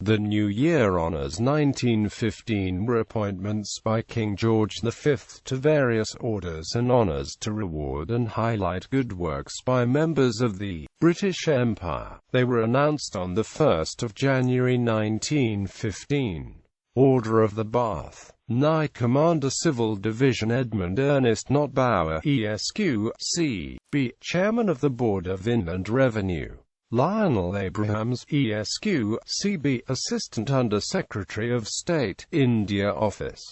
The New Year Honours 1915 were appointments by King George V to various orders and honours to reward and highlight good works by members of the British Empire. They were announced on the 1st of January 1915. Order of the Bath. Knight Commander Civil Division Edmund Ernest Notbauer, ESQ, C.B. Chairman of the Board of Inland Revenue. Lionel Abrahams, ESQ, C.B. Assistant Under Secretary of State, India Office.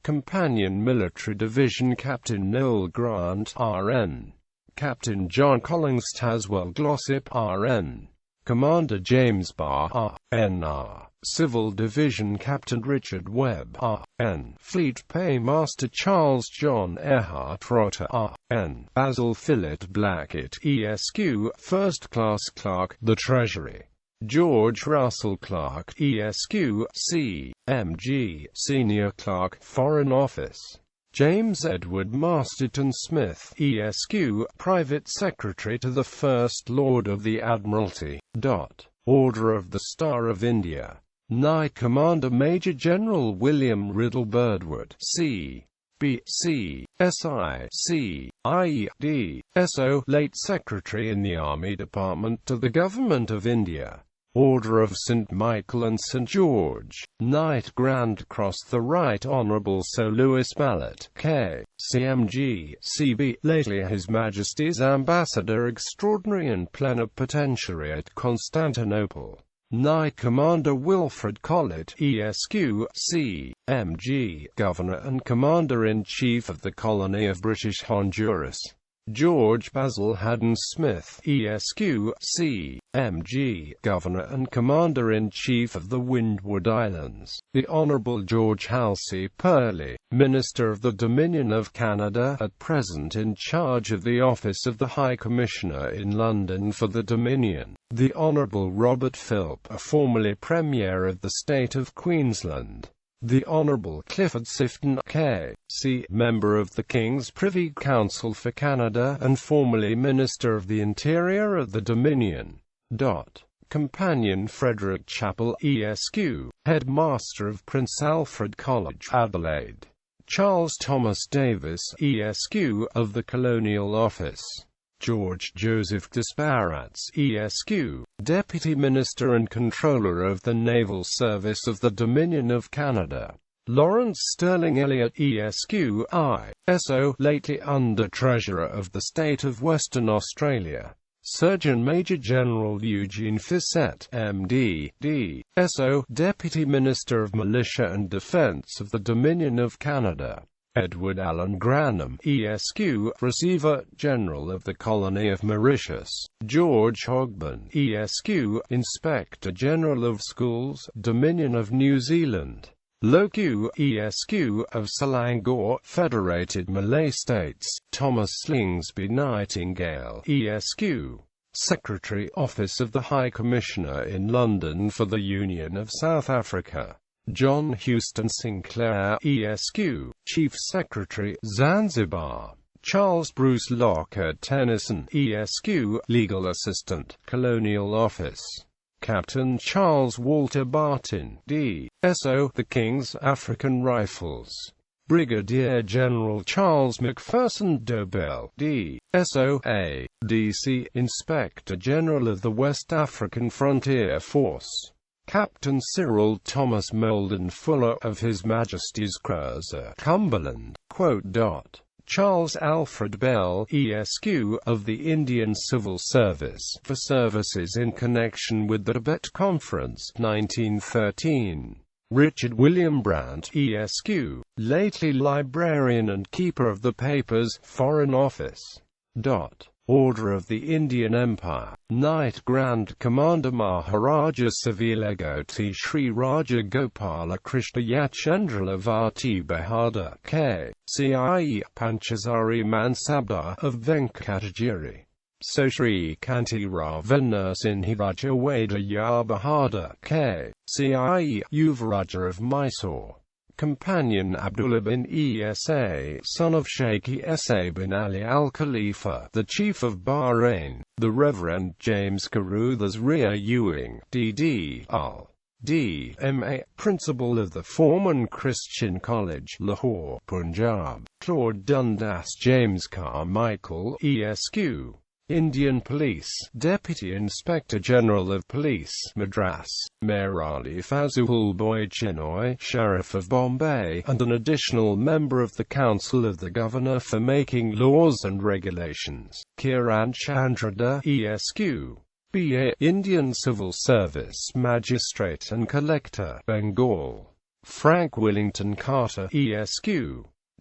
Companion Military Division Captain Noel Grant, R.N. Captain John Collins Taswell Glossip, R.N. Commander James Barr, R.N.R. Civil Division Captain Richard Webb, R.N. Fleet Paymaster Charles John Earhart Rotter, R.N. Basil Phillip Blackett, ESQ, First Class Clerk, the Treasury. George Russell Clark, ESQ, C.M.G., Senior Clerk, Foreign Office. James Edward Masterton Smith, ESQ, Private Secretary to the First Lord of the Admiralty. Order of the Star of India. Knight Commander Major General William Riddle Birdwood, C.B. C.S.I. C.I.E.D. S.O. Late Secretary in the Army Department to the Government of India. Order of St. Michael and St. George. Knight Grand Cross the Right Honourable Sir Louis Mallet, K. C.M.G. C.B. Lately His Majesty's Ambassador Extraordinary and Plenipotentiary at Constantinople. Knight Commander Wilfred Collett, ESQ, C.M.G. Governor and Commander-in-Chief of the Colony of British Honduras. George Basil Haddon Smith, ESQ, C.M.G. Governor and Commander-in-Chief of the Windward Islands. The Honourable George Halsey Purley, Minister of the Dominion of Canada, at present in charge of the Office of the High Commissioner in London for the Dominion. The Honourable Robert Philp, formerly Premier of the State of Queensland. The Honourable Clifford Sifton, K.C., Member of the King's Privy Council for Canada and formerly Minister of the Interior of the Dominion. Companion Frederick Chappell, ESQ, Headmaster of Prince Alfred College, Adelaide. Charles Thomas Davis, ESQ, of the Colonial Office. George Joseph Disparats, ESQ, Deputy Minister and Controller of the Naval Service of the Dominion of Canada. Lawrence Sterling Elliott, ESQ, I.S.O., lately Under-Treasurer of the State of Western Australia. Surgeon Major General Eugene Fissette, M.D., D.S.O., Deputy Minister of Militia and Defence of the Dominion of Canada. Edward Allen Granham, ESQ, Receiver General of the Colony of Mauritius. George Hogben, ESQ, Inspector General of Schools, Dominion of New Zealand. Loku, ESQ, of Selangor, Federated Malay States. Thomas Slingsby Nightingale, ESQ, Secretary, Office of the High Commissioner in London for the Union of South Africa. John Houston Sinclair, ESQ, Chief Secretary, Zanzibar. Charles Bruce Lockwood Tennyson, ESQ, Legal Assistant, Colonial Office. Captain Charles Walter Barton, D.S.O., The King's African Rifles. Brigadier General Charles McPherson Dobell, D.S.O., A.D.C., Inspector General of the West African Frontier Force. Captain Cyril Thomas Molden Fuller of His Majesty's Cruiser Cumberland. Charles Alfred Bell, ESQ, of the Indian Civil Service, for services in connection with the Tibet Conference, 1913. Richard William Brandt, ESQ, lately Librarian and Keeper of the Papers, Foreign Office. Order of the Indian Empire. Knight Grand Commander Maharaja Savilagoti Sri Raja Gopala Krishna Yachendrala Vati Bahadur, K.C.I.E. Panchazari Mansabdar of Venkatagiri. So Sri Kanti Ravana Sinhiraja Wada Ya Bahadur, K.C.I.E. Yuvaraja of Mysore. Companion Abdullah bin Esa, son of Sheikh Esa bin Ali Al Khalifa, the Chief of Bahrain. The Reverend James Carruthers Ria Ewing, D.D. Al. D.M.A., Principal of the Foreman Christian College, Lahore, Punjab; Claude Dundas; James Carmichael, Esq., Indian Police, Deputy Inspector General of Police, Madras; Mayor Ali Fazul Bhai Chinoy, Sheriff of Bombay, and an additional member of the Council of the Governor for making laws and regulations, Kiran Chandrada, Esq., B.A., Indian Civil Service Magistrate and Collector, Bengal; Frank Willington Carter, Esq.,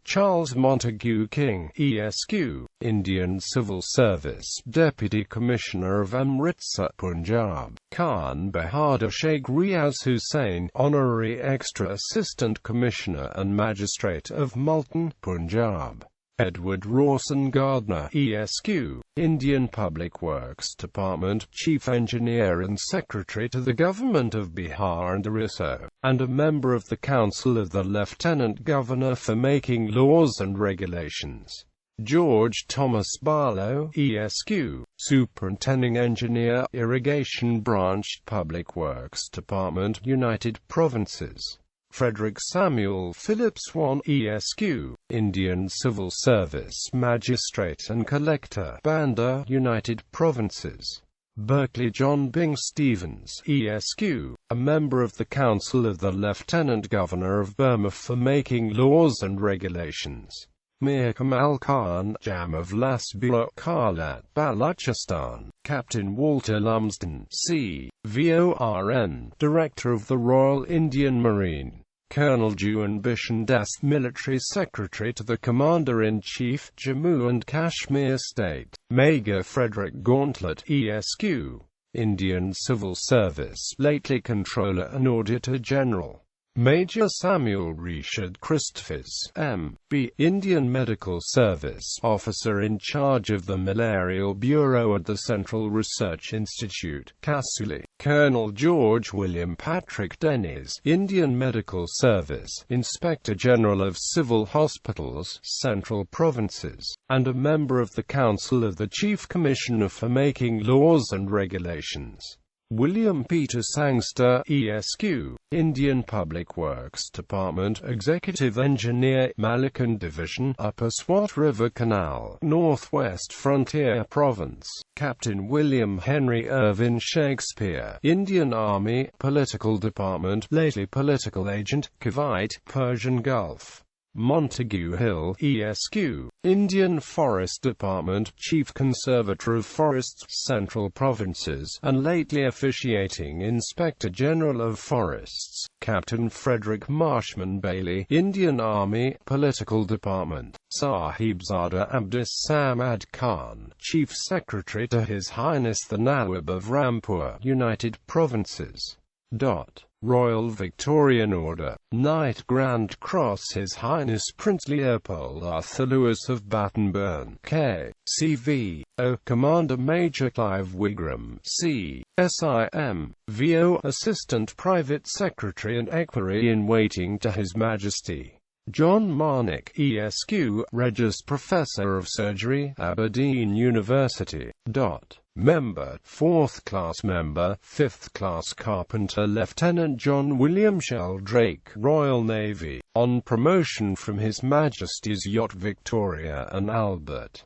Charles Montague King, Esq., Indian Civil Service Deputy Commissioner of Amritsar, Punjab; Khan Bahadur Sheikh Riaz Hussain, Honorary Extra Assistant Commissioner and Magistrate of Multan, Punjab; Edward Rawson Gardner, Esq., Indian Public Works Department, Chief Engineer and Secretary to the Government of Bihar and Orissa, and a member of the Council of the Lieutenant Governor for making laws and regulations; George Thomas Barlow, Esq., Superintending Engineer, Irrigation Branch, Public Works Department, United Provinces; Frederick Samuel Philip Swan, Esq., Indian Civil Service Magistrate and Collector, Banda, United Provinces; Berkeley John Bing Stevens, Esq., a member of the Council of the Lieutenant Governor of Burma for making laws and regulations; Mir Kamal Khan, Jam of Lasbura Kalat, Balochistan; Captain Walter Lumsden, C.V.O.R.N., Director of the Royal Indian Marine; Colonel Juan Bishan Das, Military Secretary to the Commander-in-Chief, Jammu and Kashmir State; Major Frederick Gauntlet, Esq., Indian Civil Service, lately Controller and Auditor General; Major Samuel Rishad Christophers, M.B., Indian Medical Service Officer in charge of the Malarial Bureau at the Central Research Institute, Kasuli; Colonel George William Patrick Dennis, Indian Medical Service Inspector General of Civil Hospitals, Central Provinces, and a member of the Council of the Chief Commissioner for making laws and regulations; William Peter Sangster, Esq., Indian Public Works Department, Executive Engineer, Malikan Division, Upper Swat River Canal, Northwest Frontier Province; Captain William Henry Irvin Shakespeare, Indian Army, Political Department, lately Political Agent, Kuwait, Persian Gulf; Montague Hill, Esq., Indian Forest Department, Chief Conservator of Forests, Central Provinces, and lately officiating Inspector General of Forests, Captain Frederick Marshman Bailey, Indian Army, Political Department; Sahibzada Abdus Samad Khan, Chief Secretary to His Highness the Nawab of Rampur, United Provinces. Royal Victorian Order, Knight Grand Cross His Highness Prince Leopold Arthur Lewis of Battenburn, K.C.V.O. Commander Major Clive Wigram, C.S.I.M.V.O. Assistant Private Secretary and Equerry-in-Waiting to His Majesty John Marnick, Esq., Regius Professor of Surgery, Aberdeen University. Member, 4th Class Member, 5th Class Carpenter Lieutenant John William Sheldrake, Royal Navy, on promotion from His Majesty's Yacht Victoria and Albert.